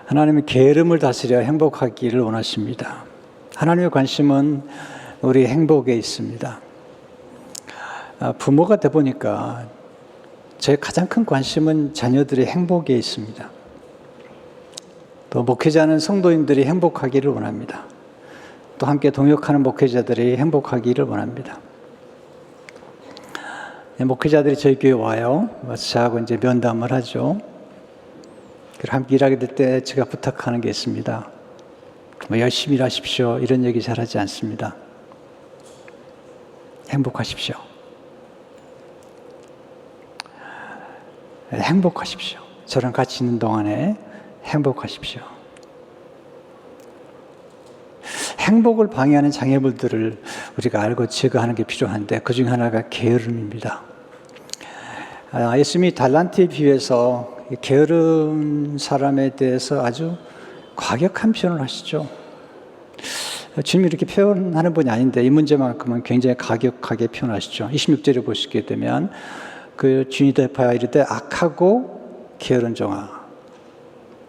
하나님은 게으름을 다스려 행복하기를 원하십니다. 하나님의 관심은 우리 행복에 있습니다. 부모가 돼 보니까 제 가장 큰 관심은 자녀들의 행복에 있습니다. 또 목회자는 성도인들이 행복하기를 원합니다. 또 함께 동역하는 목회자들이 행복하기를 원합니다. 목회자들이 저희 교회 와요. 와서 저하고 이제 면담을 하죠. 함께 일하게 될 때 제가 부탁하는 게 있습니다. 열심히 일하십시오. 이런 얘기 잘 하지 않습니다. 행복하십시오. 행복하십시오. 저랑 같이 있는 동안에 행복하십시오. 행복을 방해하는 장애물들을 우리가 알고 제거하는 게 필요한데 그 중에 하나가 게으름입니다. 예수님이 달란트에 비유해서 게으른 사람에 대해서 아주 과격한 표현을 하시죠. 주님이 이렇게 표현하는 분이 아닌데 이 문제만큼은 굉장히 과격하게 표현하시죠. 26절에 보시게 되면 그 주인이 대하여 이르되 악하고 게으른 종아.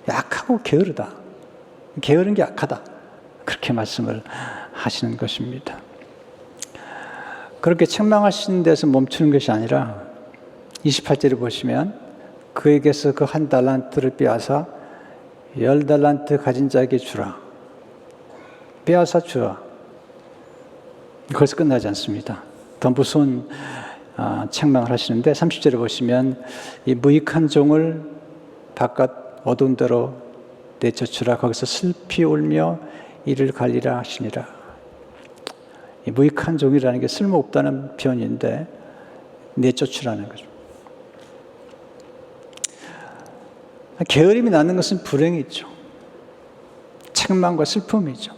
악하고 게으르다. 게으른 게 악하다. 그렇게 말씀을 하시는 것입니다. 그렇게 책망하시는 데서 멈추는 것이 아니라 28절에 보시면 그에게서 그 1달란트를 빼앗아 10달란트 가진 자에게 주라. 빼앗아 주라. 거기서 끝나지 않습니다. 더 무서운 책망을 하시는데 30절에 보시면 이 무익한 종을 바깥 어두운 데로 내쫓으라. 거기서 슬피 울며 이를 갈리라 하시니라. 이 무익한 종이라는 게 쓸모없다는 표현인데 내쫓으라는 거죠. 게으름이 낳는 것은 불행이죠. 책망과 슬픔이죠.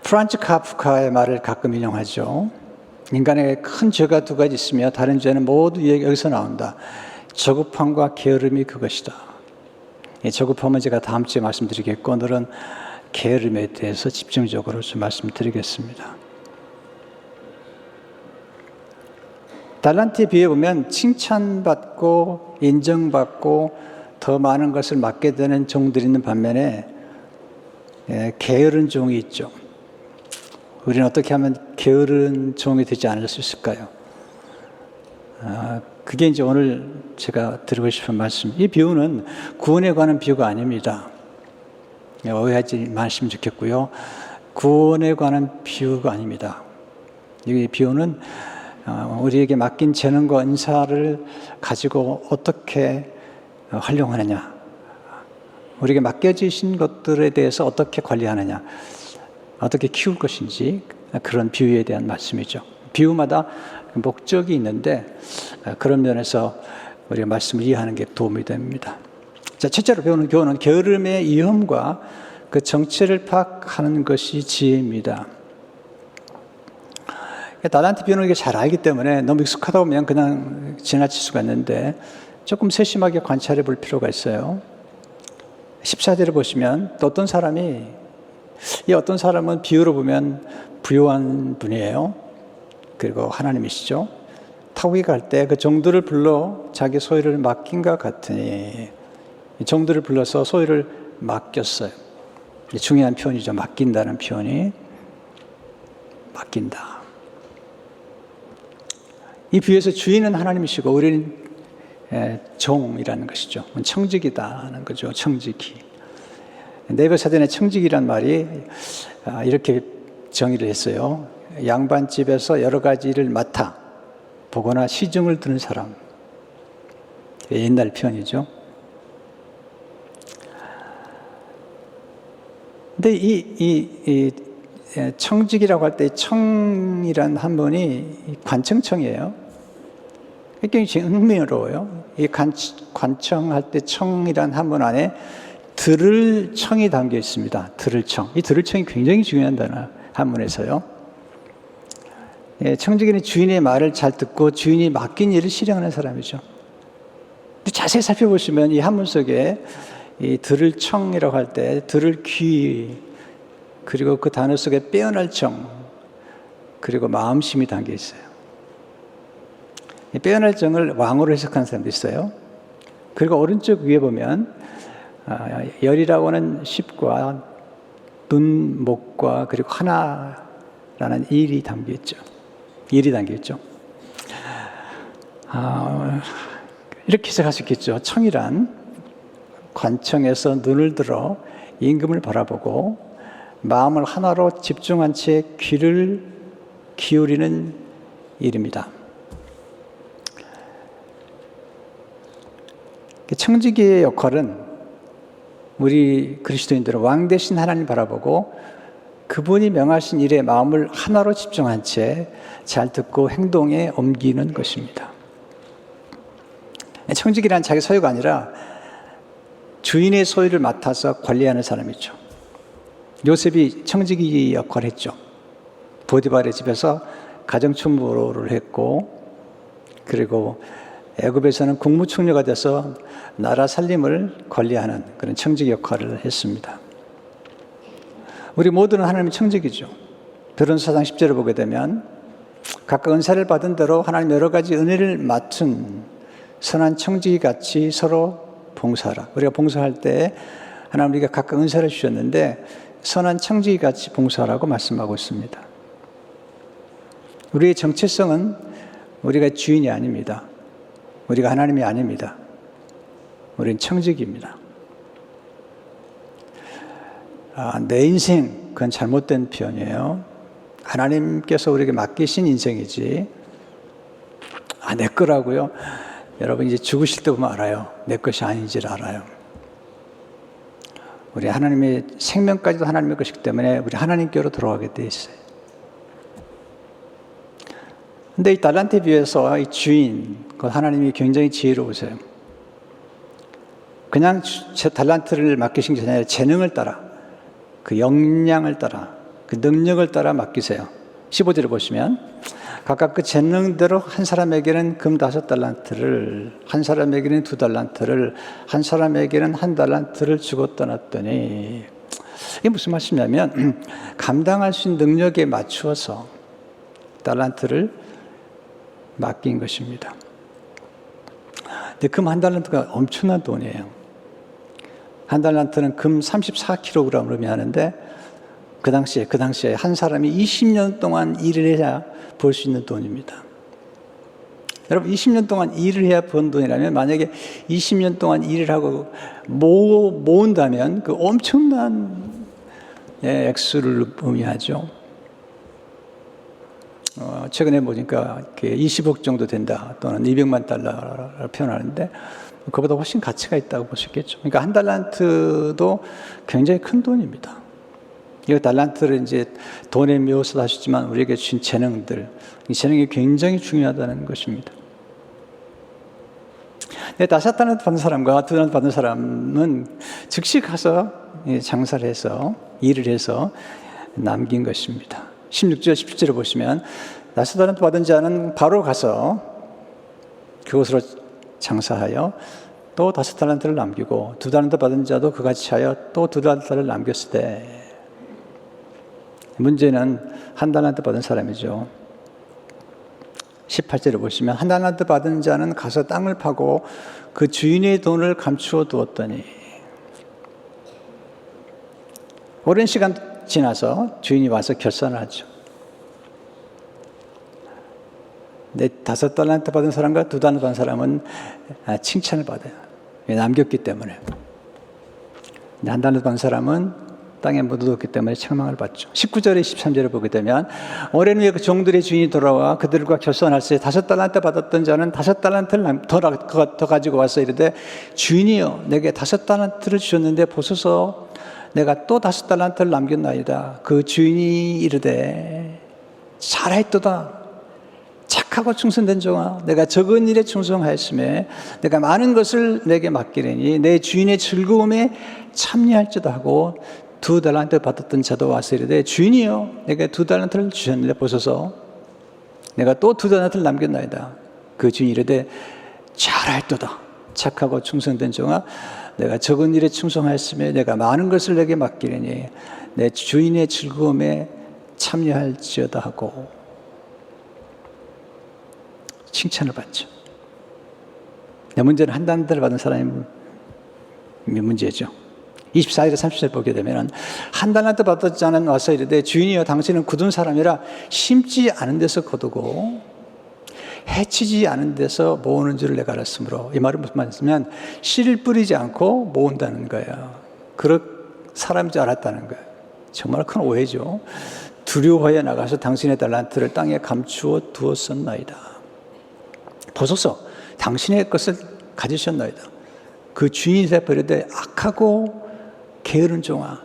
프란츠 카프카의 말을 가끔 인용하죠. 인간에게 큰 죄가 두 가지 있으며 다른 죄는 모두 여기서 나온다. 저급함과 게으름이 그것이다. 이 저급함은 제가 다음 주에 말씀드리겠고 오늘은 게으름에 대해서 집중적으로 좀 말씀드리겠습니다. 달란트에 비해 보면 칭찬받고 인정받고 더 많은 것을 맡게 되는 종들이 있는 반면에 게으른 종이 있죠. 우리는 어떻게 하면 게으른 종이 되지 않을 수 있을까요? 그게 이제 오늘 제가 드리고 싶은 말씀. 이 비유는 구원에 관한 비유가 아닙니다. 오해하지 마시면 좋겠고요. 구원에 관한 비유가 아닙니다. 이 비유는 우리에게 맡긴 재능과 은사를 가지고 어떻게 활용하느냐, 우리에게 맡겨지신 것들에 대해서 어떻게 관리하느냐, 어떻게 키울 것인지 그런 비유에 대한 말씀이죠. 비유마다 목적이 있는데 그런 면에서 우리가 말씀을 이해하는 게 도움이 됩니다. 자, 첫째로 배우는 교훈은 게으름의 위험과 그 정체를 파악하는 것이 지혜입니다. 달란트 비유는 이게 잘 알기 때문에 너무 익숙하다 보면 그냥 지나칠 수가 있는데 조금 세심하게 관찰해 볼 필요가 있어요. 14절을 보시면 또 어떤 사람은 비유로 보면 부유한 분이에요. 그리고 하나님이시죠. 타국에 갈 때 그 종들을 불러 자기 소유를 맡긴 것 같으니 종들을 불러서 소유를 맡겼어요. 중요한 표현이죠. 맡긴다는 표현이. 맡긴다. 이 비유에서 주인은 하나님이시고 우리는 종이라는 것이죠. 청직이다는 거죠. 청직이. 네이버 사전에 청직이란 말이 이렇게 정의를 했어요. 양반집에서 여러 가지 일을 맡아 보거나 시중을 드는 사람. 옛날 표현이죠. 근데 이 청직이라고 할 때 청이란 한 번이 관청청이에요. 굉장히 흥미로워요. 이 관청할 때 청이란 한 번 안에 들을 청이 담겨 있습니다. 들을 청. 이 들을 청이 굉장히 중요한 단어 한문에서요. 청지기는 주인의 말을 잘 듣고 주인이 맡긴 일을 실행하는 사람이죠. 자세히 살펴보시면 이 한문 속에 이 들을 청이라고 할 때 들을 귀, 그리고 그 단어 속에 빼어날 정, 그리고 마음심이 담겨 있어요. 이 빼어날 정을 왕으로 해석하는 사람도 있어요. 그리고 오른쪽 위에 보면 열이라고 하는 십과 눈, 목과 그리고 하나라는 일이 담겨 있죠. 이렇게 해석할 수 있겠죠. 청이란 관청에서 눈을 들어 임금을 바라보고 마음을 하나로 집중한 채 귀를 기울이는 일입니다. 청지기의 역할은 우리 그리스도인들은 왕 대신 하나님 바라보고 그분이 명하신 일에 마음을 하나로 집중한 채 잘 듣고 행동에 옮기는 것입니다. 청지기란 자기 소유가 아니라 주인의 소유를 맡아서 관리하는 사람이죠. 요셉이 청지기 역할을 했죠. 보디발의 집에서 가정총무를 했고, 그리고 애굽에서는 국무총리가 돼서 나라 살림을 관리하는 그런 청지기 역할을 했습니다. 우리 모두는 하나님의 청지기죠. 베드로전서 4장 10절을 보게 되면 각각 은사를 받은 대로 하나님 여러 가지 은혜를 맡은 선한 청지기 같이 서로 봉사하라. 우리가 봉사할 때 하나님 우리가 각각 은사를 주셨는데 선한 청지기 같이 봉사하라고 말씀하고 있습니다. 우리의 정체성은 우리가 주인이 아닙니다. 우리가 하나님이 아닙니다. 우리는 청지기입니다. 내 인생, 그건 잘못된 표현이에요. 하나님께서 우리에게 맡기신 인생이지. 내 거라고요? 여러분 이제 죽으실 때 보면 알아요. 내 것이 아닌지를 알아요. 우리 하나님의 생명까지도 하나님의 것이기 때문에 우리 하나님께로 돌아가게 돼 있어요. 근데 이 달란트에 비해서 이 주인, 그 하나님이 굉장히 지혜로우세요. 그냥 제 달란트를 맡기신 게 아니라 재능을 따라, 그 역량을 따라, 그 능력을 따라 맡기세요. 15절을 보시면 각각 그 재능대로 한 사람에게는 금 5달란트를, 한 사람에게는 2달란트를, 한 사람에게는 1달란트를 주고 떠났더니, 이게 무슨 말씀이냐면 감당할 수 있는 능력에 맞추어서 달란트를 맡긴 것입니다. 근데 금 1달란트가 엄청난 돈이에요. 1달란트는 금 34kg을 의미하는데 그 당시에 한 사람이 20년 동안 일을 해야 벌 수 있는 돈입니다. 여러분 20년 동안 일을 해야 번 돈이라면 만약에 20년 동안 일을 하고 모은다면 그 엄청난 액수를 의미하죠. 최근에 보니까 20억 정도 된다 또는 200만 달러를 표현하는데 그보다 훨씬 가치가 있다고 볼 수 있겠죠. 그러니까 1달란트도 굉장히 큰 돈입니다. 이 달란트를 이제 돈의 묘사도 하시지만 우리에게 주신 재능들, 이 재능이 굉장히 중요하다는 것입니다. 5달란트 받은 사람과 2달란트 받은 사람은 즉시 가서 장사를 해서 일을 해서 남긴 것입니다. 16절, 17절을 보시면 5달란트 받은 자는 바로 가서 그곳으로 장사하여 또 5달란트를 남기고 2달란트 받은 자도 그같이 하여 또 2달란트를 남겼을 때 문제는 1달란트 받은 사람이죠. 18절을 보시면 1달란트 받은 자는 가서 땅을 파고 그 주인의 돈을 감추어 두었더니 오랜 시간 지나서 주인이 와서 결산을 하죠. 내 5달란트 받은 사람과 2달란트 받은 사람은 칭찬을 받아요. 남겼기 때문에. 1달란트 받은 사람은 땅에 묻어뒀기 때문에 책망을 받죠. 19절에 23절을 보게 되면 오랜 후에 그 종들의 주인이 돌아와 그들과 결산할 때 5달란트 받았던 자는 5달란트를 더 가지고 와서 이르되 주인이여 내게 5달란트를 주셨는데 보소서 내가 또 5달란트를 남겼나이다. 그 주인이 이르되 잘하였도다. 착하고 충성된 종아 내가 적은 일에 충성하였으며 내가 많은 것을 내게 맡기려니 내 주인의 즐거움에 참여할지도 하고 2달란트 받았던 자도 와서 이르되 주인이여 내가 2달란트를 주셨는데 보소서 내가 또 2달란트를 남겼나이다. 그 주인이 이르되 잘하였도다. 착하고 충성된 종아 내가 적은 일에 충성하였으며 내가 많은 것을 내게 맡기려니 내 주인의 즐거움에 참여할지어다 하고 칭찬을 받죠. 문제는 1달란트를 받은 사람이 문제죠. 24절에 30절 보게 되면 한 달란트 받았지 자는 와서 이르되 주인이여 당신은 굳은 사람이라 심지 않은 데서 거두고 해치지 않은 데서 모으는 줄을 내가 알았으므로. 이 말은 무슨 말이냐면 씨를 뿌리지 않고 모은다는 거예요. 그런 사람인 줄 알았다는 거예요. 정말 큰 오해죠. 두려워하여 나가서 당신의 달란트를 땅에 감추어 두었었나이다. 보소서 당신의 것을 가지셨나이다. 그 주인이 되버리되 악하고 게으른 종아,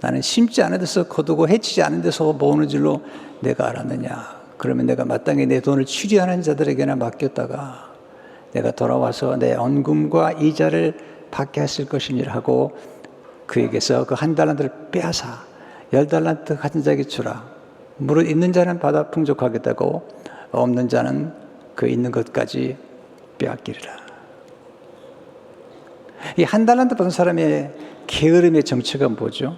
나는 심지 않은 데서 거두고 해치지 않은 데서 모으는 줄로 내가 알았느냐. 그러면 내가 마땅히 내 돈을 취리하는 자들에게나 맡겼다가 내가 돌아와서 내 언금과 이자를 받게 했을 것이니라 하고 그에게서 그 한 달란트를 빼앗아 10달란트 가진 자에게 주라. 무릇 있는 자는 받아 풍족하겠다고 없는 자는 그 있는 것까지 빼앗기리라. 이 한 달란트 받은 사람의 게으름의 정체가 뭐죠?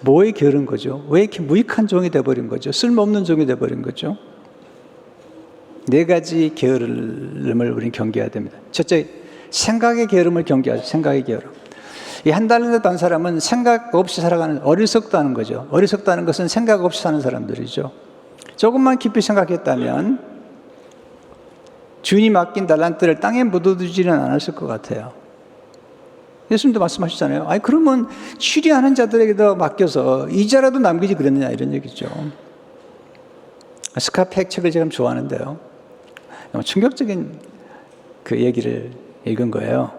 뭐에 게으른 거죠? 왜 이렇게 무익한 종이 되어버린 거죠? 쓸모없는 종이 되어버린 거죠? 네 가지 게으름을 우리는 경계해야 됩니다. 첫째, 생각의 게으름을 경계하죠. 생각의 게으름. 이 한 달란트 받은 사람은 생각 없이 살아가는, 어리석다는 거죠. 어리석다는 것은 생각 없이 사는 사람들이죠. 조금만 깊이 생각했다면 주인이 맡긴 달란트를 땅에 묻어두지는 않았을 것 같아요. 예수님도 말씀하시잖아요. 아니 그러면 취리하는 자들에게도 맡겨서 이자라도 남기지 그랬느냐 이런 얘기죠. 스카펙 책을 제가 좋아하는데요. 너무 충격적인 그 얘기를 읽은 거예요.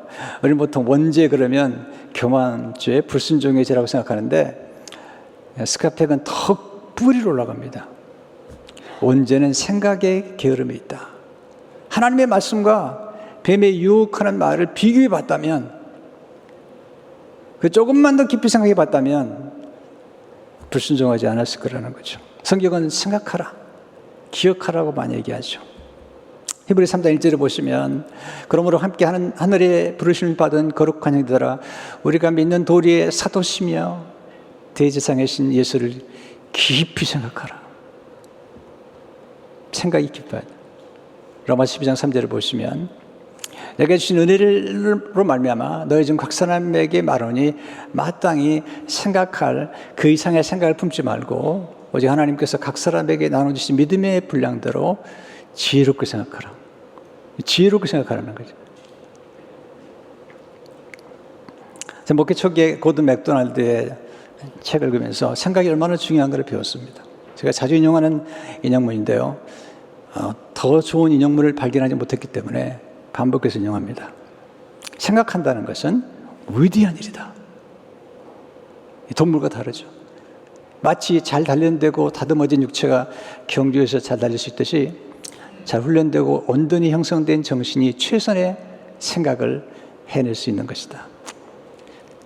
우리는 보통 원죄 그러면 교만죄, 불순종의 죄라고 생각하는데 스카펙은 더 뿌리로 올라갑니다. 원죄는 생각의 게으름이 있다. 하나님의 말씀과 뱀의 유혹하는 말을 비교해 봤다면, 그 조금만 더 깊이 생각해 봤다면 불순종하지 않았을 거라는 거죠. 성경은 생각하라, 기억하라고 많이 얘기하죠. 히브리 3장 1절을 보시면 그러므로 함께 하늘에 부르심을 받은 거룩한 형제들아 우리가 믿는 도리의 사도시며 대제사장의 신 예수를 깊이 생각하라. 생각이 깊어야 돼. 로마 12장 3절을 보시면 내가 주신 은혜로 말미암아 너희 중 각 사람에게 말하니 마땅히 생각할 그 이상의 생각을 품지 말고 오직 하나님께서 각 사람에게 나눠주신 믿음의 분량대로 지혜롭게 생각하라. 지혜롭게 생각하라는 거죠. 제가 목회 초기에 고든 맥도날드의 책을 읽으면서 생각이 얼마나 중요한가를 배웠습니다. 제가 자주 인용하는 인용문인데요. 더 좋은 인용문을 발견하지 못했기 때문에 반복해서 인용합니다. 생각한다는 것은 위대한 일이다. 동물과 다르죠. 마치 잘 단련되고 다듬어진 육체가 경주에서 잘 달릴 수 있듯이 잘 훈련되고 온전히 형성된 정신이 최선의 생각을 해낼 수 있는 것이다.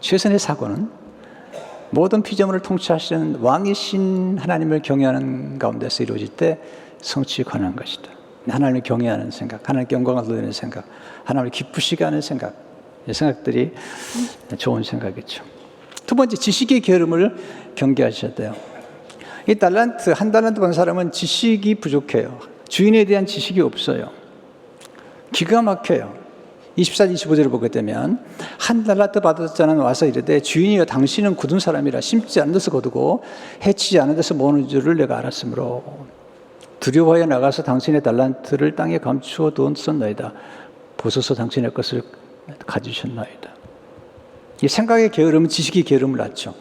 최선의 사고는 모든 피조물을 통치하시는 왕이신 하나님을 경외하는 가운데서 이루어질 때 성취에 관한 것이다. 하나님을 경외하는 생각, 하나님께 영광을 돌리는 생각, 하나님을 기쁘시게 하는 생각, 이 생각들이 좋은 생각이죠. 두 번째, 지식의 게으름을 경계하셔야 돼요. 이 한 달란트 받은 사람은 지식이 부족해요. 주인에 대한 지식이 없어요. 기가 막혀요. 24절 25절을 보게 되면 한 달란트 받았을 자는 와서 이르되 주인이여 당신은 굳은 사람이라 심지 않은 데서 거두고 해치지 않은 데서 모으는 줄을 내가 알았으므로 두려워하여 나가서 당신의 달란트를 땅에 감추어 두었나이다. 보소서 당신의 것을 가지셨나이다. 이 생각의 게으름은 지식의 게으름을 낳죠.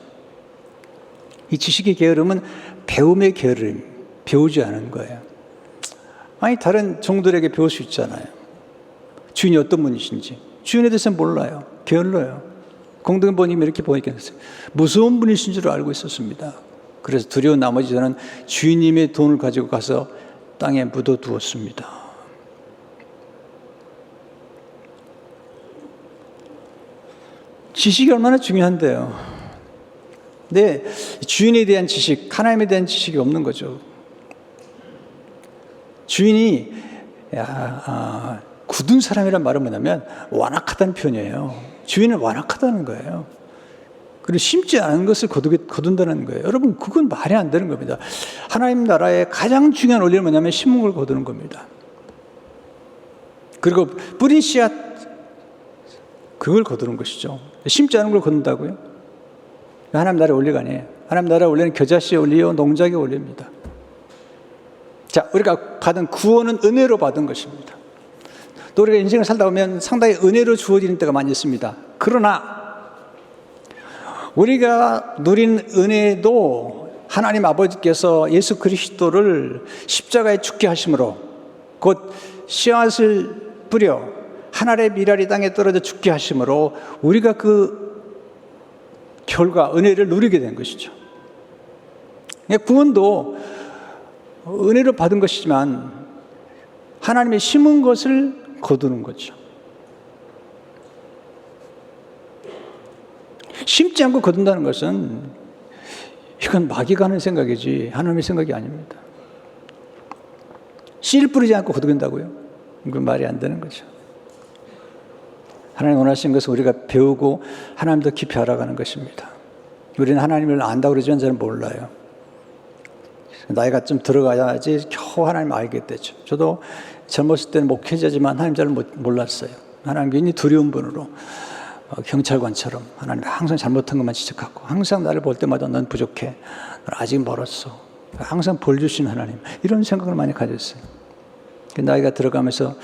이 지식의 게으름은 배움의 게으름, 배우지 않은 거예요. 아니 다른 종들에게 배울 수 있잖아요. 주인이 어떤 분이신지 주인에 대해서 몰라요. 게을러요. 공동본님이 이렇게 보이겠어요. 무서운 분이신 줄 알고 있었습니다. 그래서 두려운 나머지 저는 주인님의 돈을 가지고 가서 땅에 묻어두었습니다. 지식이 얼마나 중요한데요. 네, 주인에 대한 지식, 하나님에 대한 지식이 없는 거죠. 주인이 굳은 사람이란 말은 뭐냐면 완악하다는 표현이에요. 주인은 완악하다는 거예요. 그리고 심지 않은 것을 거둔다는 거예요. 여러분 그건 말이 안 되는 겁니다. 하나님 나라의 가장 중요한 원리는 뭐냐면 심은 거두는 겁니다. 그리고 뿌린 씨앗 그걸 거두는 것이죠. 심지 않은 걸 거둔다고요? 하나님 나라의 원리가 아니에요. 하나님 나라의 원리는 겨자씨의 원리요, 농작의 원리입니다. 자, 우리가 받은 구원은 은혜로 받은 것입니다. 또 우리가 인생을 살다 보면 상당히 은혜로 주어지는 때가 많이 있습니다. 그러나 우리가 누린 은혜도 하나님 아버지께서 예수 그리스도를 십자가에 죽게 하심으로, 곧 씨앗을 뿌려 하늘의 미랄이 땅에 떨어져 죽게 하심으로 우리가 그 결과 은혜를 누리게 된 것이죠. 구원도 은혜로 받은 것이지만 하나님의 심은 것을 거두는 거죠. 심지 않고 거둔다는 것은 이건 마귀가 하는 생각이지 하나님의 생각이 아닙니다. 씨를 뿌리지 않고 거둔다고요? 이건 말이 안 되는 거죠. 하나님 원하시는 것은 우리가 배우고 하나님 더 깊이 알아가는 것입니다. 우리는 하나님을 안다고 그러지만 저는 몰라요. 나이가 좀 들어가야지 겨우 하나님 알게 되죠. 저도 젊었을 때는 목회자지만 하나님 잘 몰랐어요. 하나님 괜히 두려운 분으로 경찰관처럼 하나님 항상 잘못한 것만 지적하고 항상 나를 볼 때마다 넌 부족해. 넌 아직 멀었어. 항상 벌 주신 하나님. 이런 생각을 많이 가졌어요. 나이가 들어가면서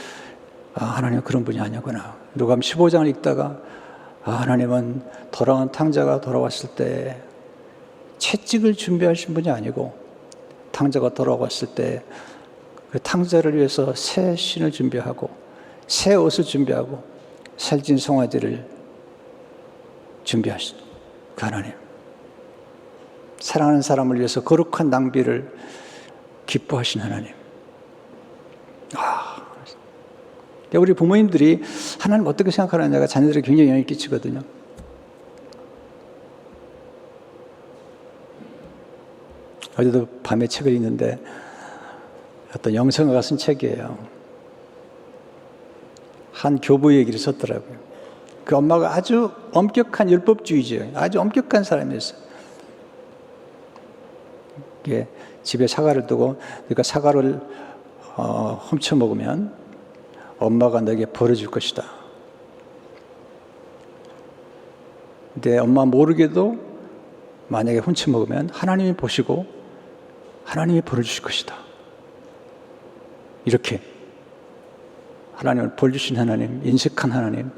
하나님은 그런 분이 아니구나. 누가복음 15장을 읽다가 하나님은 돌아온 탕자가 돌아왔을 때 채찍을 준비하신 분이 아니고 탕자가 돌아왔을 때 그 탕자를 위해서 새 신을 준비하고 새 옷을 준비하고 살찐 송아지를 준비하신 그 하나님, 사랑하는 사람을 위해서 거룩한 낭비를 기뻐하신 하나님. 우리 부모님들이 하나님 어떻게 생각하느냐가 자녀들에게 굉장히 영향을 끼치거든요. 어제도 밤에 책을 읽는데 어떤 영성가가 쓴 책이에요. 한 교부 얘기를 썼더라고요. 그 엄마가 아주 엄격한 율법주의자예요. 아주 엄격한 사람이었어요. 집에 사과를 두고 네가 사과를 훔쳐 먹으면 엄마가 너에게 벌을 줄 것이다. 근데 엄마 모르게도 만약에 훔쳐 먹으면 하나님이 보시고 하나님이 벌을 주실 것이다. 이렇게 하나님을 벌 주신 하나님, 인색한 하나님,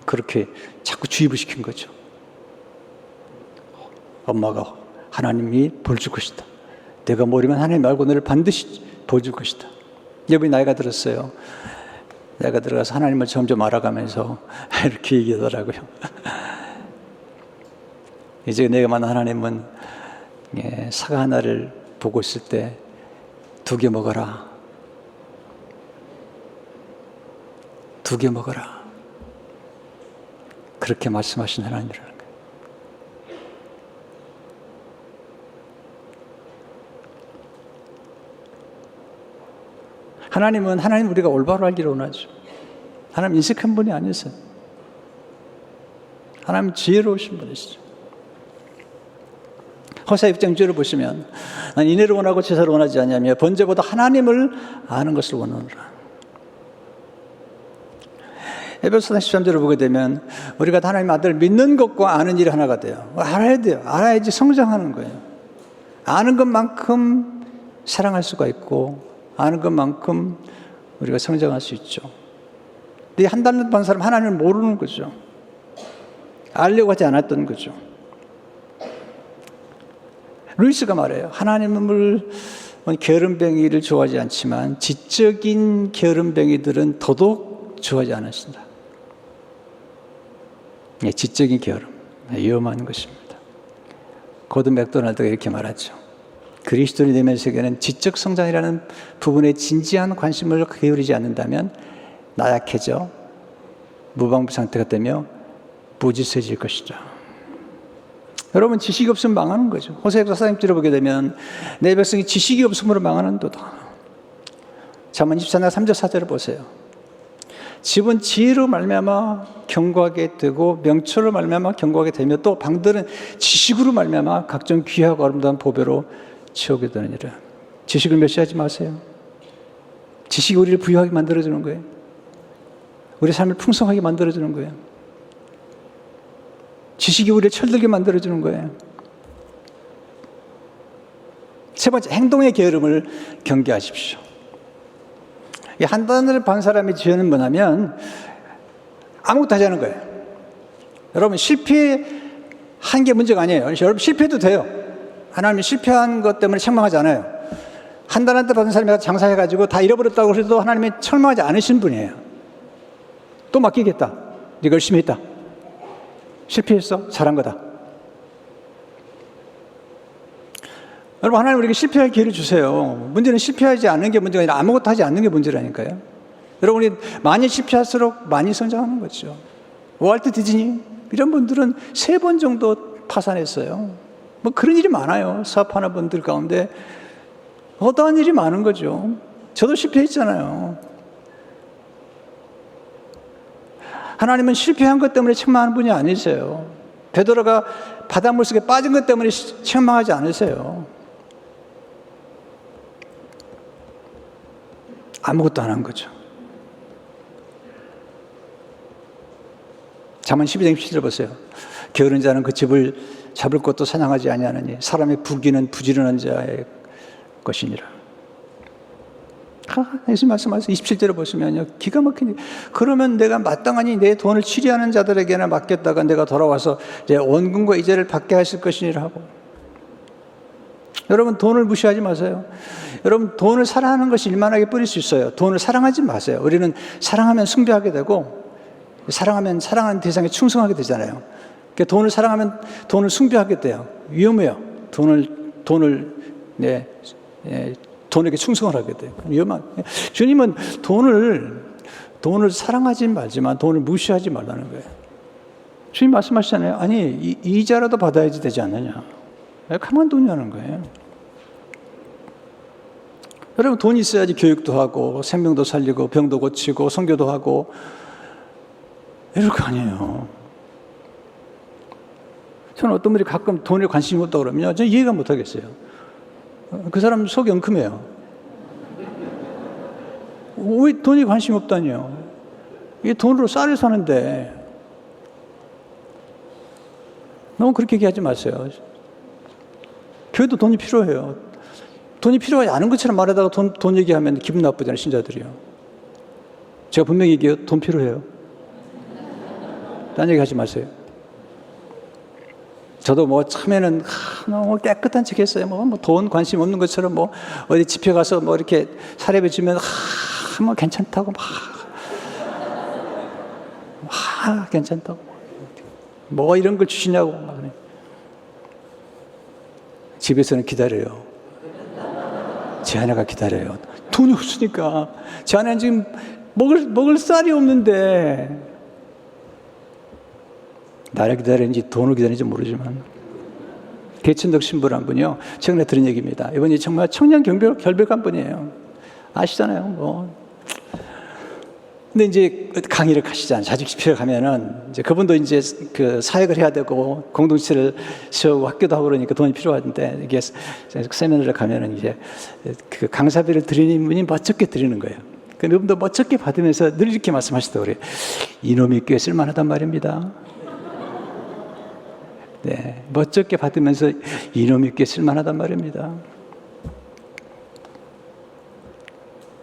그렇게 자꾸 주입을 시킨 거죠. 엄마가 하나님이 벌 줄 것이다. 내가 모르면 하나님 알고 너를 반드시 벌 줄 것이다. 여러분이 나이가 들었어요. 내가 들어가서 하나님을 점점 알아가면서 이렇게 얘기하더라고요. 이제 내가 만난 하나님은 사과 하나를 보고 있을 때 2개 먹어라. 2개 먹어라. 그렇게 말씀하신 하나님이라는 거예요. 하나님 우리가 올바로 알기를 원하죠. 하나님 인색한 분이 아니세요. 하나님 지혜로우신 분이시죠. 호세 6장 6절을 보시면 난 인애를 원하고 제사를 원하지 아니하며 번제보다 하나님을 아는 것을 원하노라. 에베소서 13절을 보게 되면 우리가 하나님 아들을 믿는 것과 아는 일이 하나가 돼요. 알아야 돼요. 알아야지 성장하는 거예요. 아는 것만큼 사랑할 수가 있고 아는 것만큼 우리가 성장할 수 있죠. 근데 한 달 반 사람 하나님을 모르는 거죠. 알려고 하지 않았던 거죠. 루이스가 말해요. 하나님을 게으름뱅이를 좋아하지 않지만 지적인 게으름뱅이들은 더더욱 좋아하지 않으신다. 지적인 게으름, 위험한 것입니다. 고든 맥도날드가 이렇게 말하죠. 그리스도인이 되면 세계는 지적 성장이라는 부분에 진지한 관심을 기울이지 않는다면 나약해져 무방비 상태가 되며 부지세질 것이다. 여러분, 지식이 없으면 망하는 거죠. 호세아서 4장 들어보게 되면 내 백성이 지식이 없음으로 망하는도다. 잠언 24장 3절 4절을 보세요. 집은 지혜로 말미암아 견고하게 되고 명철로 말미암아 견고하게 되며 또 방들은 지식으로 말미암아 각종 귀하고 아름다운 보배로 채우게 되느니라. 지식을 멸시하지 마세요. 지식이 우리를 부유하게 만들어주는 거예요. 우리 삶을 풍성하게 만들어주는 거예요. 지식이 우리를 철들게 만들어주는 거예요. 세 번째, 행동의 게으름을 경계하십시오. 이 한단을 반 사람의 죄는 뭐냐면 아무것도 하지 않은 거예요. 여러분, 실패한 게 문제가 아니에요. 여러분, 실패해도 돼요. 하나님이 실패한 것 때문에 책망하지 않아요. 한단한테 받은 사람이 장사해가지고 다 잃어버렸다고 해도 하나님이 책망하지 않으신 분이에요. 또 맡기겠다. 네가 열심히 했다. 실패했어? 잘한 거다. 여러분, 하나님 우리에게 실패할 기회를 주세요. 문제는 실패하지 않는 게 문제가 아니라 아무것도 하지 않는 게 문제라니까요. 여러분이 많이 실패할수록 많이 성장하는 거죠. 월트 디즈니 이런 분들은 3번 정도 파산했어요. 뭐 그런 일이 많아요. 사업하는 분들 가운데 어떠한 일이 많은 거죠. 저도 실패했잖아요. 하나님은 실패한 것 때문에 책망하는 분이 아니세요. 베드로가 바닷물 속에 빠진 것 때문에 책망하지 않으세요. 아무것도 안 한 거죠. 잠언 12장 17절 보세요. 게으른 자는 그 집을 잡을 것도 사냥하지 아니하느니 사람의 부귀는 부지런한 자의 것이니라. 예수님 말씀하세요. 27절을 보시면요, 기가 막히니, 그러면 내가 마땅하니 내 돈을 취리하는 자들에게나 맡겼다가 내가 돌아와서 이제 원금과 이자를 받게 하실 것이니라 하고. 여러분, 돈을 무시하지 마세요. 여러분, 돈을 사랑하는 것이 일만하게 뿌릴 수 있어요. 돈을 사랑하지 마세요. 우리는 사랑하면 숭배하게 되고, 사랑하면 사랑하는 대상에 충성하게 되잖아요. 그러니까 돈을 사랑하면 돈을 숭배하게 돼요. 위험해요. 돈에게 충성을 하게 돼요. 위험한. 주님은 돈을 사랑하지 말지만 돈을 무시하지 말라는 거예요. 주님 말씀하시잖아요. 아니, 이자라도 받아야지 되지 않느냐. 가만 돈이라는 거예요. 여러분, 돈이 있어야지 교육도 하고 생명도 살리고 병도 고치고 선교도 하고 이럴 거 아니에요. 저는 어떤 분이 가끔 돈에 관심이 없다고 그러면 저는 이해가 못 하겠어요. 그 사람 속이 엉큼해요. 왜 돈에 관심이 없다니요? 이게 돈으로 쌀을 사는데 너무 그렇게 얘기하지 마세요. 교회도 돈이 필요해요. 돈이 필요하지 않은 것처럼 말하다가 돈 얘기하면 기분 나쁘잖아요, 신자들이요. 제가 분명히 얘기해요. 돈 필요해요. 딴 얘기 하지 마세요. 저도 뭐 처음에는 너무 깨끗한 척 했어요. 뭐 돈 관심 없는 것처럼 뭐 어디 집회 가서 뭐 이렇게 사례비 주면 뭐 괜찮다고 막 괜찮다고 뭐 이런 걸 주시냐고 막 그래. 집에서는 기다려요. 제 아내가 기다려요. 돈이 없으니까. 제 아내는 지금 먹을 쌀이 없는데 나를 기다리는지 돈을 기다리는지 모르지만 개천덕 신부란 분이요, 최근에 들은 얘기입니다. 이분이 정말 청년 결백한 분이에요. 아시잖아요. 뭐. 근데 이제 강의를 가시잖아요. 자직 집회를 가면은 이제 그분도 이제 그 사역을 해야 되고 공동체를 세우고 학교도 하고 그러니까 돈이 필요한데 이게 세미나를 가면은 이제 그 강사비를 드리는 분이 멋쩍게 드리는 거예요. 그분도 멋쩍게 받으면서 늘 이렇게 말씀하시더라고요. 그래. 이놈이 꽤 쓸만하단 말입니다. 네, 멋쩍게 받으면서 이놈이 꽤 쓸만하단 말입니다.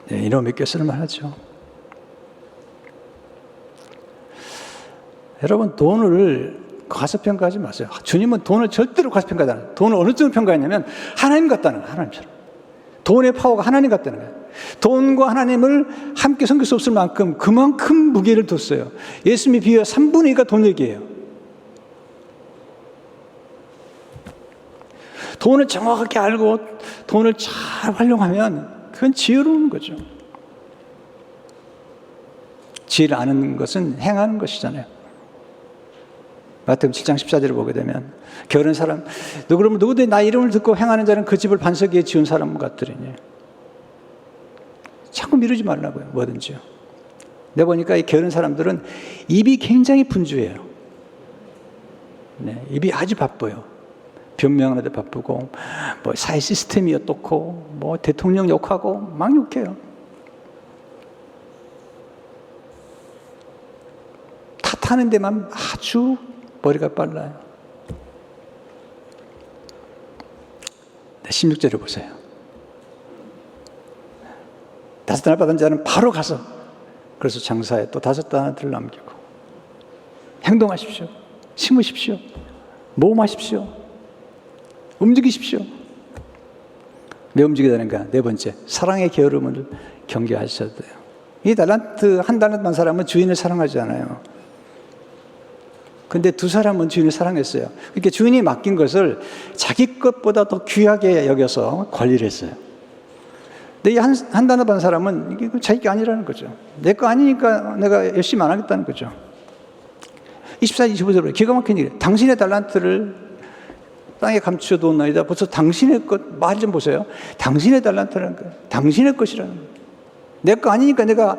네, 이놈이 꽤 쓸만하죠. 여러분, 돈을 과소평가하지 마세요. 주님은 돈을 절대로 과소평가하지 않아요. 돈을 어느 정도 평가했냐면 하나님 같다는 거예요. 하나님처럼. 돈의 파워가 하나님 같다는 거예요. 돈과 하나님을 함께 섬길 수 없을 만큼 그만큼 무게를 뒀어요. 예수님이 비유가 3분의 2가 돈 얘기예요. 돈을 정확하게 알고 돈을 잘 활용하면 그건 지혜로운 거죠. 지혜를 아는 것은 행하는 것이잖아요. 마태복음 7장 14절을 보게 되면 게으른 사람, 그러면 누구든지 나 이름을 듣고 행하는 자는 그 집을 반석 위에 지은 사람 같으리니. 자꾸 미루지 말라고요. 뭐든지요. 내가 보니까 이 게으른 사람들은 입이 굉장히 분주해요. 네, 입이 아주 바빠요. 변명하는 데 바쁘고 뭐 사회 시스템이 어떻고 뭐 대통령 욕하고 막 욕해요. 탓하는 데만 아주 머리가 빨라요. 16절을 보세요. 5 받은 자는 바로 가서 그래서 장사에 또 5 남기고 행동하십시오. 심으십시오. 모험하십시오. 움직이십시오. 왜 움직여야 되는가? 4번째, 사랑의 게으름을 경계하셔야 돼요. 이 달란트, 1 달란트 만 사람은 주인을 사랑하지 않아요. 근데 2 사람은 주인을 사랑했어요. 그러니까 주인이 맡긴 것을 자기 것보다 더 귀하게 여겨서 관리를 했어요. 근데 이 한 달란트 받은 사람은 이게 자기 게 아니라는 거죠. 내 거 아니니까 내가 열심히 안 하겠다는 거죠. 24, 25절에 기가 막힌 일이에요. 당신의 달란트를 땅에 감추어두었나이다. 벌써 당신의 것, 말 좀 보세요. 당신의 달란트라는 거예요. 당신의 것이라는 거예요. 내 거 아니니까 내가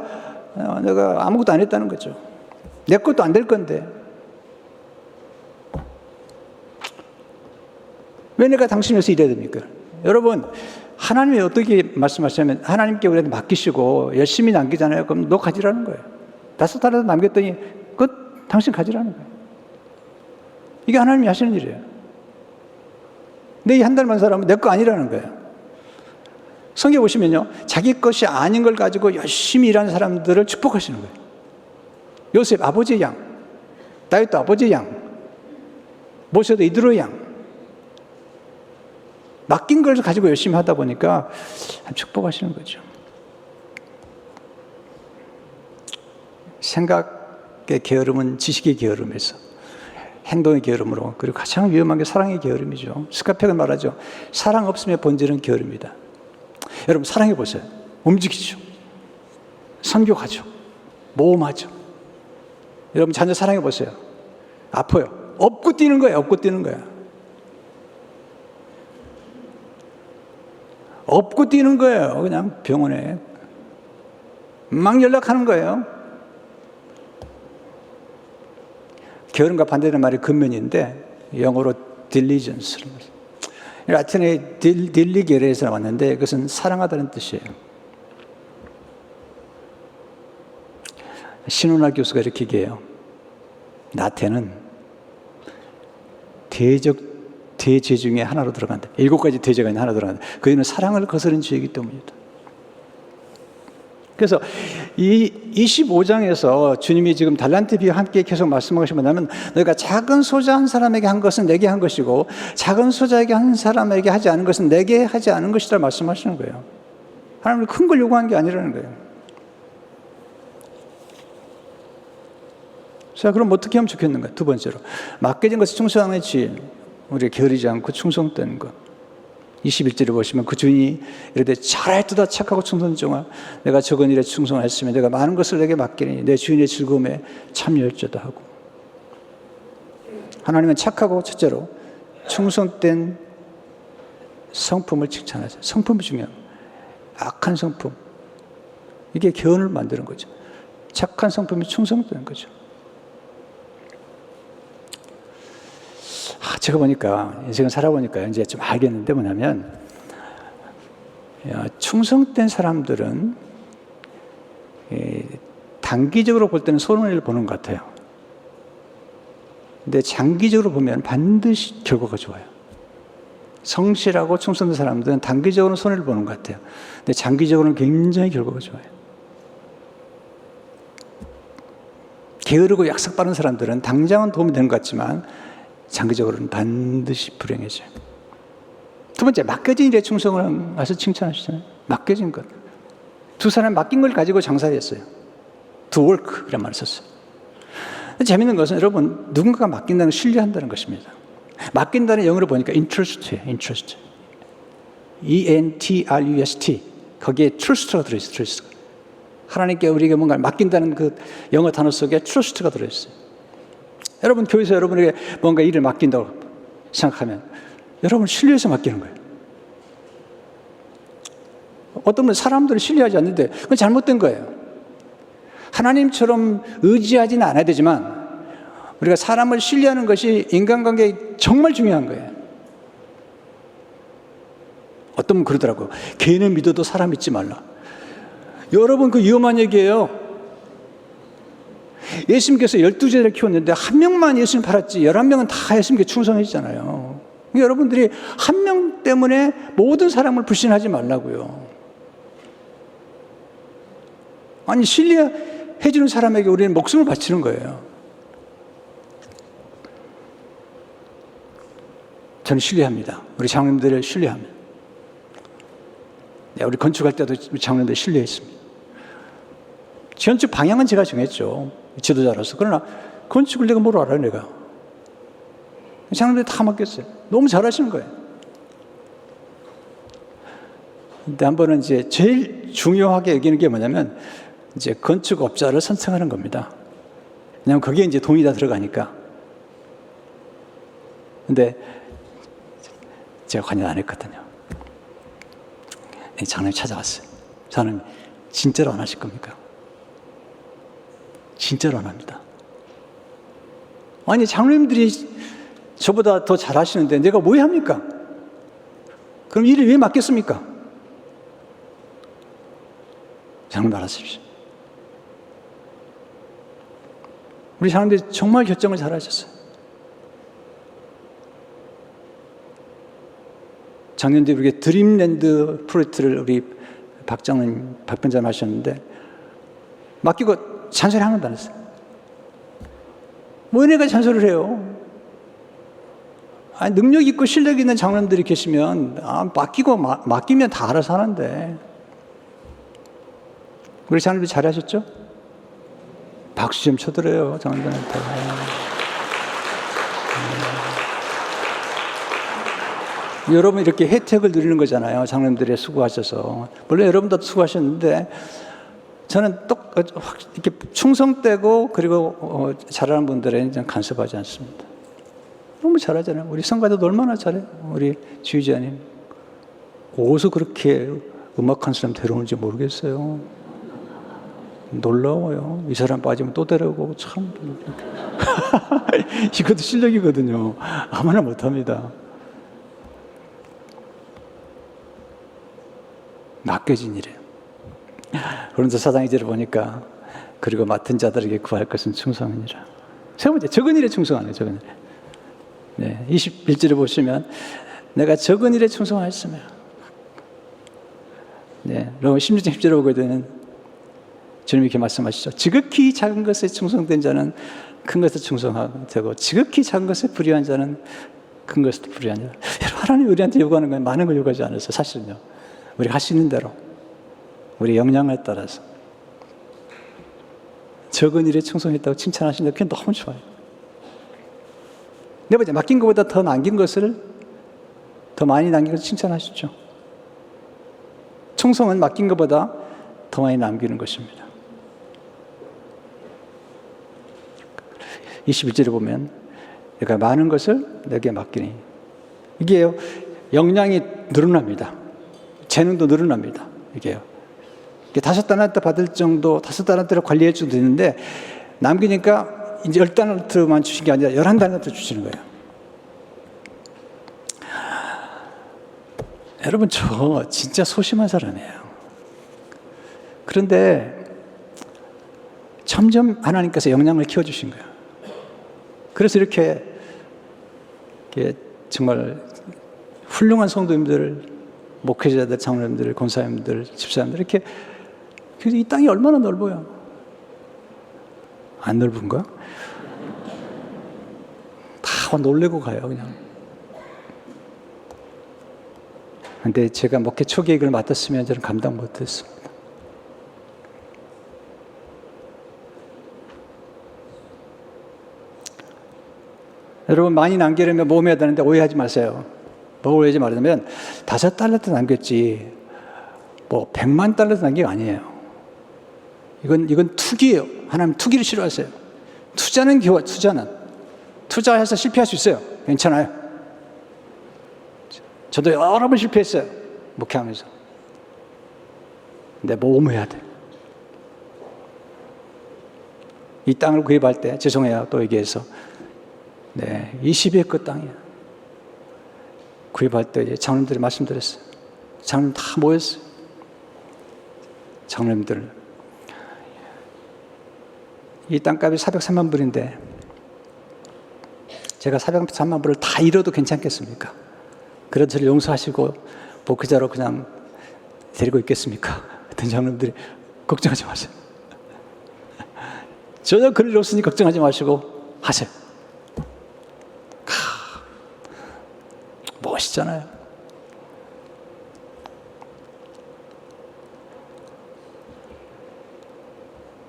아무것도 안 했다는 거죠. 내 것도 안 될 건데. 왜 내가 당신 위해서 일해야 됩니까? 여러분, 하나님이 어떻게 말씀하시냐면 하나님께 우리한테 맡기시고 열심히 남기잖아요. 그럼 너 가지라는 거예요. 5 남겼더니 당신 가지라는 거예요. 이게 하나님이 하시는 일이에요. 근데 이 1 달만 사람은 내 거 아니라는 거예요. 성경에 보시면요, 자기 것이 아닌 걸 가지고 열심히 일하는 사람들을 축복하시는 거예요. 요셉 아버지의 양, 다윗도 아버지의 양, 모세도 이드로의 양. 맡긴 걸 가지고 열심히 하다 보니까 축복하시는 거죠. 생각의 게으름은 지식의 게으름에서 행동의 게으름으로, 그리고 가장 위험한 게 사랑의 게으름이죠. 스카펙은 말하죠. 사랑 없음의 본질은 게으름이다. 여러분 사랑해 보세요. 움직이죠. 선교하죠. 모험하죠. 여러분 자녀 사랑해 보세요. 아파요. 업고 뛰는 거예요. 업고 뛰는 거야. 업고 뛰는 거예요. 그냥 병원에 막 연락하는 거예요. 게으름과 반대되는 말이 근면인데 영어로 diligence. 라틴의 딜리게레에서 나왔는데 그것은 사랑하다는 뜻이에요. 신훈아 교수가 이렇게 얘기해요. 나태는 대죄 중에 하나로 들어간다. 7가지 대죄가 있는 하나 들어간다. 그 이유는 사랑을 거스른 죄이기 때문이다. 그래서 이 25장에서 주님이 지금 달란트 비유와 함께 계속 말씀하시면 뭐냐면 너희가 작은 소자 한 사람에게 한 것은 내게 한 것이고 작은 소자에게 한 사람에게 하지 않은 것은 내게 하지 않은 것이다 말씀하시는 거예요. 하나님은 큰 걸 요구한 게 아니라는 거예요. 자, 그럼 어떻게 하면 좋겠는가? 2번째로 맡겨진 것을 충성하는 주인, 우리가 게으르지 않고 충성되는 것. 21절에 보시면 그 주인이 이르되 잘하였도다 착하고 충성된 종아, 내가 적은 일에 충성하였으면 내가 많은 것을 내게 맡기니 내 주인의 즐거움에 참여할지어다 하고. 하나님은 착하고 첫째로 충성된 성품을 칭찬하죠. 성품이 중요해요. 악한 성품, 이게 개헌을 만드는 거죠. 착한 성품이 충성되는 거죠. 제가 보니까, 인생을 살아보니까 이제 좀 알겠는데 뭐냐면, 충성된 사람들은 단기적으로 볼 때는 손해를 보는 것 같아요. 근데 장기적으로 보면 반드시 결과가 좋아요. 성실하고 충성된 사람들은 단기적으로는 손해를 보는 것 같아요. 근데 장기적으로는 굉장히 결과가 좋아요. 게으르고 약삭 빠른 사람들은 당장은 도움이 되는 것 같지만 장기적으로는 반드시 불행해져요. 2번째, 맡겨진 일에 충성을 해서 칭찬하시잖아요. 맡겨진 것. 2사람 맡긴 걸 가지고 장사를 했어요. To work 이란 말을 썼어요. 재밌는 것은 여러분, 누군가가 맡긴다는 걸 신뢰한다는 것입니다. 맡긴다는 영어로 보니까 interest예요. interest. E-N-T-R-U-S-T. 거기에 trust가 들어있어요. trust. 하나님께 우리에게 뭔가를 맡긴다는 그 영어 단어 속에 trust가 들어있어요. 여러분, 교회에서 여러분에게 뭔가 일을 맡긴다고 생각하면 여러분 신뢰해서 맡기는 거예요. 어떤 분은 사람들을 신뢰하지 않는데 그건 잘못된 거예요. 하나님처럼 의지하지는 않아야 되지만 우리가 사람을 신뢰하는 것이 인간관계에 정말 중요한 거예요. 어떤 분 그러더라고요. 개인을 믿어도 사람 믿지 말라. 여러분, 그 위험한 얘기예요. 예수님께서 12제자를 키웠는데 한 명만 예수님 팔았지 11명은 다 예수님께 충성해지잖아요. 여러분들이 한 명 때문에 모든 사람을 불신하지 말라고요. 아니, 신뢰해주는 사람에게 우리는 목숨을 바치는 거예요. 저는 신뢰합니다. 우리 장로님들을 신뢰합니다. 네, 우리 건축할 때도 우리 장로님들 신뢰했습니다. 건축 방향은 제가 정했죠. 지도자로서. 그러나 건축을 내가 뭘 알아요, 내가. 장로님들 다 맡겼어요. 너무 잘하시는 거예요. 근데 한 번은 이제 제일 중요하게 여기는 게 뭐냐면 이제 건축업자를 선정하는 겁니다. 왜냐하면 거기에 이제 돈이 다 들어가니까. 근데 제가 관여 안 했거든요. 장로님 찾아왔어요. 장로님, 진짜로 안 하실 겁니까? 진짜로 안 합니다. 아니, 장로님들이 저보다 더 잘하시는데 내가 뭐 해야 합니까? 그럼 일을 왜 맡겼습니까? 장로님 알아주십시오. 우리 장로님들이 정말 결정을 잘하셨어요. 작년에 우리가 드림랜드 프로젝트를 우리 박장님, 박변자님 하셨는데 맡기고 잔소리 하나도 안 했어요. 뭐 얘네가 잔소리를 해요? 아니, 능력 있고 실력 있는 장로님들이 계시면 맡기면 다 알아서 하는데. 우리 장로님들 잘하셨죠? 박수 좀 쳐드려요, 장로님들한테. 여러분 이렇게 혜택을 누리는 거잖아요. 장로님들이 수고하셔서. 물론 여러분도 수고하셨는데 저는 이렇게 충성되고 그리고 잘하는 분들에는 간섭하지 않습니다. 너무 잘하잖아요. 우리 성가대도 얼마나 잘해요. 우리 지휘자님. 어디서 그렇게 음악한 사람 데려오는지 모르겠어요. 놀라워요. 이 사람 빠지면 또 데려오고 참. 이것도 실력이거든요. 아무나 못합니다. 맡겨진 일이에요. 그런데 사장 2절을 보니까 그리고 맡은 자들에게 구할 것은 충성이니라. 세 번째, 적은 일에 충성하네요. 적은 일에. 네, 21절을 보시면 내가 적은 일에 충성하였으며. 네, 그리고 16절 10절을 보게 되는 주님이 이렇게 말씀하시죠. 지극히 작은 것에 충성된 자는 큰 것에 충성하고 지극히 작은 것에 불의한 자는 큰 것에 불의한 자. 하나님 우리한테 요구하는 건 많은 걸 요구하지 않았어요. 사실은요. 우리가 할 수 있는 대로 우리 역량에 따라서 적은 일에 충성했다고 칭찬하시는데 그게 너무 좋아요. 네 번째, 맡긴 것보다 더 남긴 것을 더 많이 남긴 것을 칭찬하시죠. 충성은 맡긴 것보다 더 많이 남기는 것입니다. 21절에 보면 내가 많은 것을 내게 맡기니 이게요, 역량이 늘어납니다. 재능도 늘어납니다. 이게요. 5달란트 받을 정도, 5달란트를 관리해 줘도 되는데 남기니까 이제 10달란트만 주신 게 아니라 11달란트 주시는 거예요. 여러분, 저 진짜 소심한 사람이에요. 그런데 점점 하나님께서 역량을 키워주신 거예요. 그래서 이렇게 정말 훌륭한 성도님들, 목회자들, 장로님들, 권사님들, 집사님들 이렇게 이 땅이 얼마나 넓어요. 안 넓은가? 다 놀래고 가요, 그냥. 근데 제가 목회 초기에 이걸 맡았으면 저는 감당 못했습니다. 여러분, 많이 남기려면 뭐 해야 되는데 오해하지 마세요. 뭐 오해하지 말자면 5달란트 남겼지 뭐 100만 달러도 남긴 게 아니에요. 이건 투기예요. 하나님 투기를 싫어하세요. 투자는 투자해서 실패할 수 있어요. 괜찮아요. 저도 여러 번 실패했어요. 목회하면서. 근데 모험해야 돼. 이 땅을 구입할 때 죄송해요. 또 얘기해서 20에크 땅이야. 구입할 때 이제 장로님들이 말씀드렸어요. 장로님 다 모였어요. 장로님들 이 땅값이 403만 불인데 제가 403만 불을 다 잃어도 괜찮겠습니까? 그래도 저를 용서하시고 목회자로 그냥 데리고 있겠습니까? 어떤 장로님들이 걱정하지 마세요. 전혀 그럴 일 없으니 걱정하지 마시고 하세요. 멋있잖아요.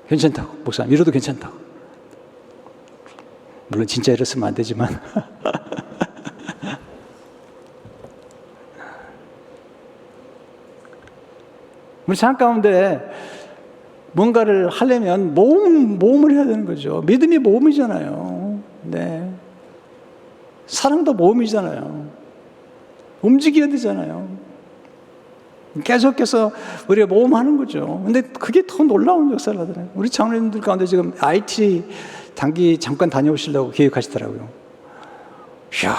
괜찮다고, 목사님 이러도 괜찮다고. 물론 진짜 이랬으면 안 되지만 우리 삶 가운데 뭔가를 하려면 모험을 해야 되는 거죠. 믿음이 모험이잖아요. 네. 사랑도 모험이잖아요. 움직여야 되잖아요. 계속해서 우리가 모험하는 거죠. 근데 그게 더 놀라운 역사를 하더라고요. 우리 장로님들 가운데 지금 IT 단기 잠깐 다녀오시려고 계획하시더라고요. 이야,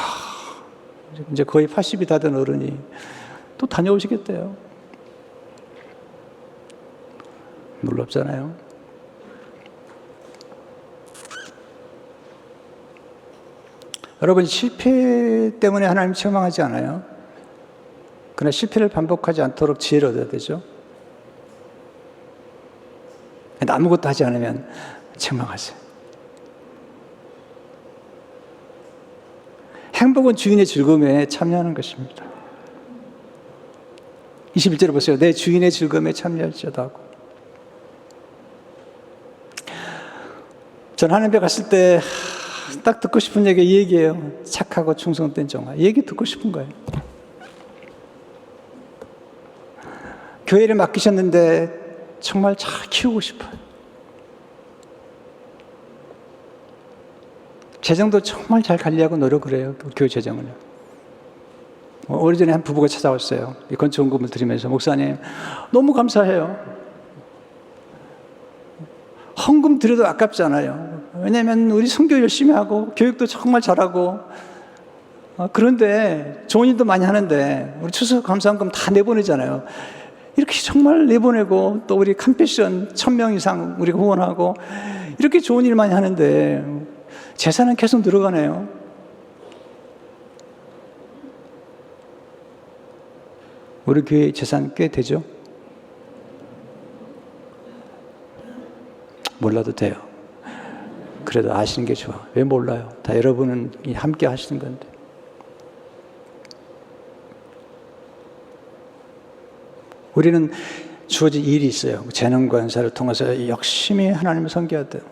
이제 거의 80이 다 된 어른이 또 다녀오시겠대요. 놀랍잖아요. 여러분, 실패 때문에 하나님 책망하지 않아요. 그러나 실패를 반복하지 않도록 지혜를 얻어야 되죠. 아무것도 하지 않으면 책망하세요. 행복은 주인의 즐거움에 참여하는 것입니다. 21절을 보세요. 내 주인의 즐거움에 참여할지어다 하고. 전 하나님께 갔을 때 딱 듣고 싶은 얘기가 이 얘기예요. 착하고 충성된 종아. 이 얘기 듣고 싶은 거예요. 교회를 맡기셨는데 정말 잘 키우고 싶어요. 재정도 정말 잘 관리하고 노력을 해요. 교회 재정을요. 오래전에 한 부부가 찾아왔어요. 이 건축원금을 드리면서 목사님 너무 감사해요. 헌금 드려도 아깝잖아요. 왜냐하면 우리 선교 열심히 하고 교육도 정말 잘하고 그런데 좋은 일도 많이 하는데 우리 추석 감사헌금 다 내보내잖아요. 이렇게 정말 내보내고 또 우리 컴패션 1000명 이상 우리가 후원하고 이렇게 좋은 일 많이 하는데 재산은 계속 늘어가네요. 우리 교회 재산 꽤 되죠? 몰라도 돼요. 그래도 아시는 게 좋아. 왜 몰라요? 다 여러분은 함께 하시는 건데. 우리는 주어진 일이 있어요. 재능과 연사를 통해서 열심히 하나님을 섬겨야 돼요.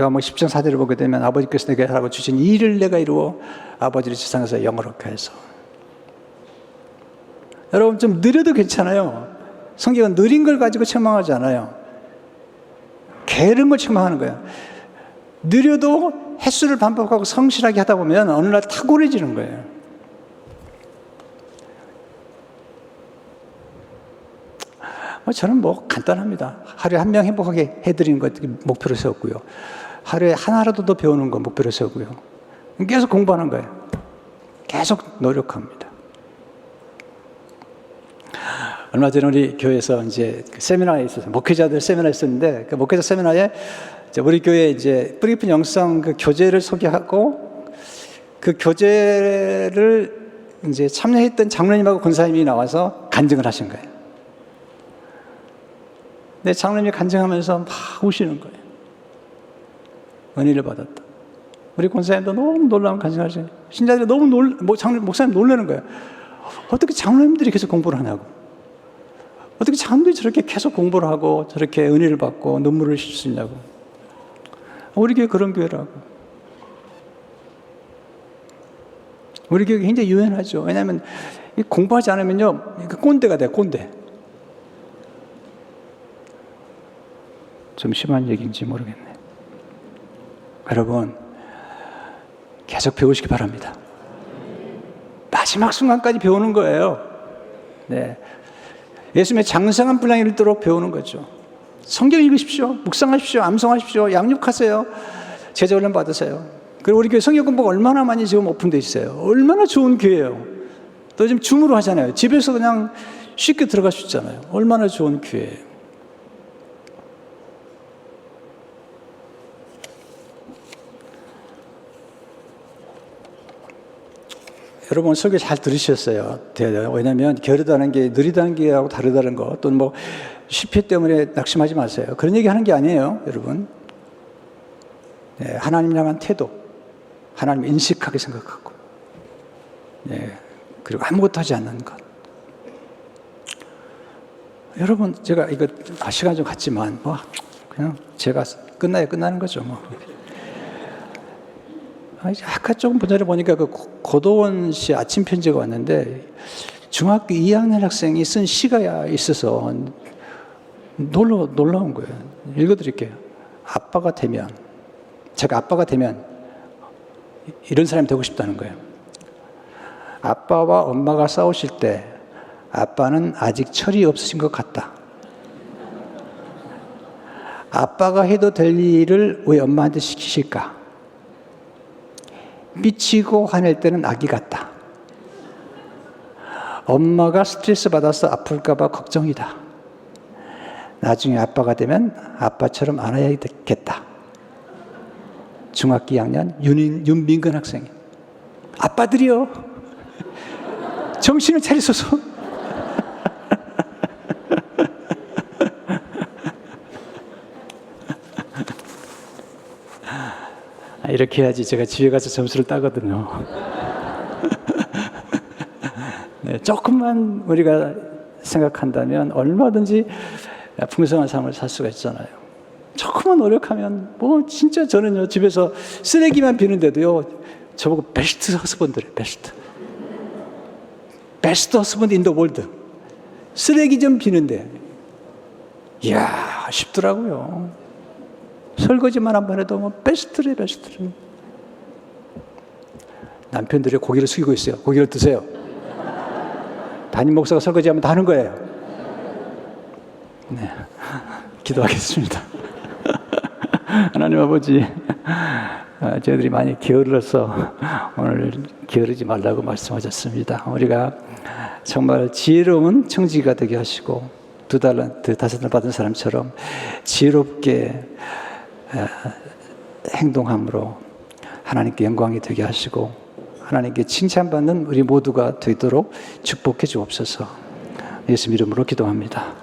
요한복음 10장 4절을 보게 되면 아버지께서 내게 하라고 주신 일을 내가 이루어 아버지를 세상에서 영원하게 해서. 여러분 좀 느려도 괜찮아요. 성경은 느린 걸 가지고 책망하지 않아요. 게으른 걸 책망하는 거예요. 느려도 횟수를 반복하고 성실하게 하다 보면 어느 날 탁월해지는 거예요. 저는 간단합니다. 하루에 한 명 행복하게 해드리는 것 목표로 세웠고요. 하루에 하나라도 더 배우는 거 목표로 세우고요. 계속 공부하는 거예요. 계속 노력합니다. 얼마 전에 우리 교회에서 이제 세미나에 있어서 목회자들 세미나 있었는데 그 목회자 세미나에 우리 교회 이제 뿌리 깊은 영성 그 교재를 소개하고 그 교재를 이제 참여했던 장로님하고 권사님이 나와서 간증을 하신 거예요. 근데 장로님이 간증하면서 막 우시는 거예요. 은혜를 받았다. 우리 권사님도 너무 놀라운 간증을 하시는 거예요. 신자들이 너무 목사님 놀라는 거예요. 어떻게 장로님들이 계속 공부를 하냐고. 어떻게 장로님들이 저렇게 계속 공부를 하고 저렇게 은혜를 받고 눈물을 흘릴 수 있냐고. 우리 교회 그런 교회라고. 우리 교회 굉장히 유연하죠. 왜냐하면 공부하지 않으면요 꼰대가 돼요. 꼰대. 좀 심한 얘기인지 모르겠네. 여러분 계속 배우시기 바랍니다. 마지막 순간까지 배우는 거예요. 네. 예수님의 장성한 분량이 이르도록 배우는 거죠. 성경 읽으십시오. 묵상하십시오. 암송하십시오. 양육하세요. 제자 훈련 받으세요. 그리고 우리 교회 성경 공부가 얼마나 많이 지금 오픈되어 있어요. 얼마나 좋은 교회예요. 또 지금 줌으로 하잖아요. 집에서 그냥 쉽게 들어갈 수 있잖아요. 얼마나 좋은 교회예요. 여러분 설교 잘 들으셨어요. 왜냐하면 게으르다는 게 느리다는 게하고 다르다는 거, 또는 뭐 실패 때문에 낙심하지 마세요. 그런 얘기 하는 게 아니에요, 여러분. 네, 하나님 향한 태도, 하나님 인식하게 생각하고, 네, 그리고 아무것도 하지 않는 것. 여러분, 제가 이거 시간 좀 갔지만 뭐 그냥 제가 끝나야 끝나는 거죠, 뭐. 아까 조금 전에 보니까 그 고도원 씨 아침 편지가 왔는데 중학교 2학년 학생이 쓴 시가 있어서 놀라운 거예요. 읽어드릴게요. 제가 아빠가 되면 이런 사람이 되고 싶다는 거예요. 아빠와 엄마가 싸우실 때 아빠는 아직 철이 없으신 것 같다. 아빠가 해도 될 일을 왜 엄마한테 시키실까? 미치고 화낼 때는 아기 같다. 엄마가 스트레스 받아서 아플까 봐 걱정이다. 나중에 아빠가 되면 아빠처럼 안아야겠다. 중학교 2학년 윤민근 학생. 아빠들이요. 정신을 차리소서. 이렇게 해야지 제가 집에 가서 점수를 따거든요. 네, 조금만 우리가 생각한다면 얼마든지 풍성한 삶을 살 수가 있잖아요. 조금만 노력하면 뭐 진짜 저는요 집에서 쓰레기만 비는데도요 저보고 베스트 허스번드래요. 베스트 허스번드 인 더 월드. 쓰레기 좀 비는데 이야 쉽더라고요. 설거지만 한 번 해도 뭐 베스트래. 남편들이 고기를 숙이고 있어요. 고기를 드세요. 담임 목사가 설거지하면 다 하는 거예요. 네, 기도하겠습니다. 하나님 아버지, 저희들이 많이 게을러서 오늘 게으르지 말라고 말씀하셨습니다. 우리가 정말 지혜로운 청지기가 되게 하시고 2달란트, 5달란트 받은 사람처럼 지혜롭게 행동함으로 하나님께 영광이 되게 하시고 하나님께 칭찬받는 우리 모두가 되도록 축복해 주옵소서. 예수 이름으로 기도합니다.